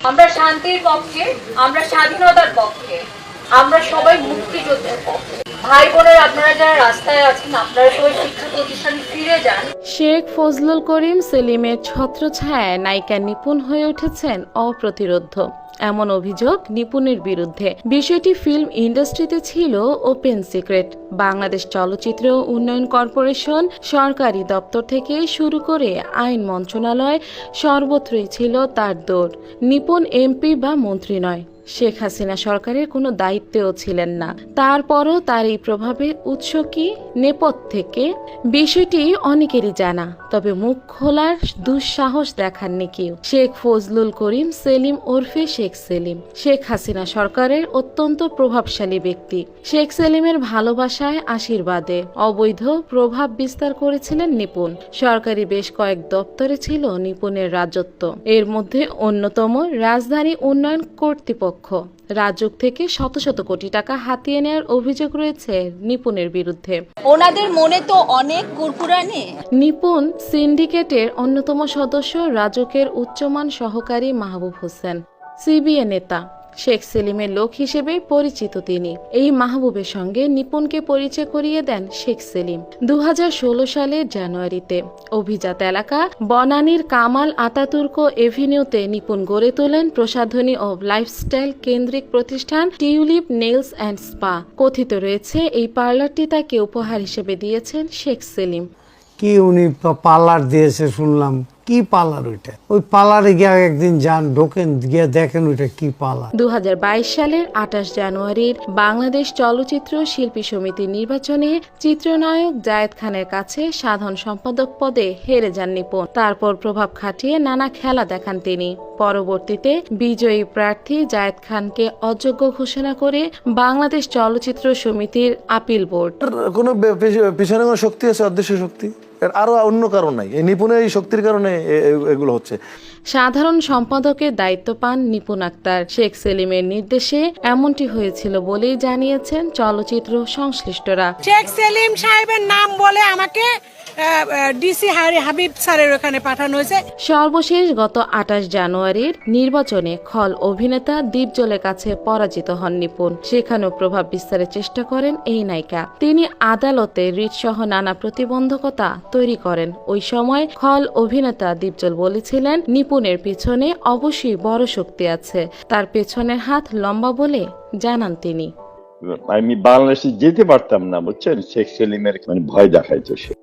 আমরা শান্তির পক্ষে, আমরা স্বাধীনতার পক্ষে, আমরা সবাই মুক্তিযুদ্ধের পক্ষে। ভাই বোনের আপনারা যারা রাস্তায় আছেন, আপনারা সবাই শিক্ষা প্রতিষ্ঠানে ফিরে যান। শেখ ফজলুল করিম সেলিমের ছত্রছায়ায় নায়িকা নিপুণ হয়ে উঠেছেন অপ্রতিরোধ্য, এমন অভিযোগ নিপুণের বিরুদ্ধে। বিষয়টি ফিল্ম ইন্ডাস্ট্রিতে ছিল ওপেন সিক্রেট। বাংলাদেশ চলচ্চিত্র উন্নয়ন কর্পোরেশন, সরকারি দপ্তর থেকে শুরু করে আইন মন্ত্রণালয়, সর্বত্রই ছিল তার দৌড়। নিপুণ এমপি বা মন্ত্রী নয়, শেখ হাসিনা সরকারের কোনো দায়িত্বেও ছিলেন না। তারপরও তার এই প্রভাবের উৎস কি, নেপথ্যে কে, বিষয়টি অনেকেরই জানা, তবে মুখ খোলার দুঃসাহস দেখাননি কেউ। শেখ ফজলুল করিম সেলিম ওরফে শেখ সেলিম শেখ হাসিনা সরকারের অত্যন্ত প্রভাবশালী ব্যক্তি। শেখ সেলিমের ভালোবাসায়, আশীর্বাদে অবৈধ প্রভাব বিস্তার করেছিলেন নিপুণ। সরকারি বেশ কয়েক দপ্তরে ছিল নিপুণের রাজত্ব। এর মধ্যে অন্যতম রাজধানী উন্নয়ন কর্তৃপক্ষ। রাজুক থেকে শত শত কোটি টাকা হাতিয়ে নেওয়ার অভিযোগ রয়েছে নিপুণের বিরুদ্ধে। ওনাদের মনে তো অনেক কুরকুরানি। নিপুণ সিন্ডিকেটের অন্যতম সদস্য রাজুকের উচ্চমান সহকারী মাহবুব হোসেন, সিবিএ নেতা। শেখ সেলিমের লোক হিসেবে পরিচিত তিনি। এই মাহবুবের সঙ্গে নিপুণকে পরিচয় করিয়ে দেন শেখ সেলিম 2016 সালের জানুয়ারিতে। অভিজাত এলাকা বনানীর কামাল আতাতুর্ক এভিনিউতে নিপুণ গড়ে তোলেন প্রসাধনী ও লাইফস্টাইল কেন্দ্রিক প্রতিষ্ঠান টিউলিপ নেইলস অ্যান্ড স্পা। কথিত রয়েছে এই পার্লারটি তাকে উপহার হিসেবে দিয়েছেন শেখ সেলিম। কি উনি পার্লার দিয়েছে শুনলাম, কি পার্লার ওইটা? ওই পার্লারে গিয়ে একদিন যান, ঢোকেন, গিয়ে দেখেন ওইটা কি পার্লার। 2022 সালের 28 জানুয়ারির বাংলাদেশ চলচ্চিত্র শিল্পী সমিতির নির্বাচনে চিত্রনায়ক জায়েদ খানের কাছে সাধারণ সম্পাদক পদে হেরে যান নিপুণ। তারপর প্রভাব খাটিয়ে নানা খেলা দেখান তিনি। পরবর্তীতে বিজয়ী প্রার্থী জায়েদ খানকে অযোগ্য ঘোষণা করে বাংলাদেশ চলচ্চিত্র সমিতির আপিল বোর্ড। কোনো পিছনে কোনো শক্তি আছে, অদৃশ্য শক্তি, আরো অন্য কারণ নাই। এই নিপুণের এই শক্তির কারণে এগুলো হচ্ছে। সাধারণ সম্পাদকের দায়িত্ব পান নিপুণ আক্তার। শেখ সেলিমের নির্দেশে এমনটি হয়েছিল বলেই জানিয়েছেন চলচ্চিত্র সংশ্লিষ্টরা। শেখ সেলিম সাহেবের নাম বলে আমাকে ডিসি হাবিব স্যারের ওখানে পাঠানো হয়েছে। সর্বশেষ গত 28 জানুয়ারির নির্বাচনে খল অভিনেতা দীপজলের কাছে পরাজিত হন নিপুণ। সেখানেও প্রভাব বিস্তারের চেষ্টা করেন এই নায়িকা। তিনি আদালতে রিট সহ নানা প্রতিবন্ধকতা তৈরি করেন। ওই সময় খল অভিনেতা দীপজল বলেছিলেন নিপুণের পিছনে অবশ্যই বড় শক্তি আছে, তার পেছনের হাত লম্বা বলে জানান তিনি। আমি বাংলাদেশে যেতে পারতাম না, বুঝছেন, শেখ সেলিমের ভয় দেখাইতো সে।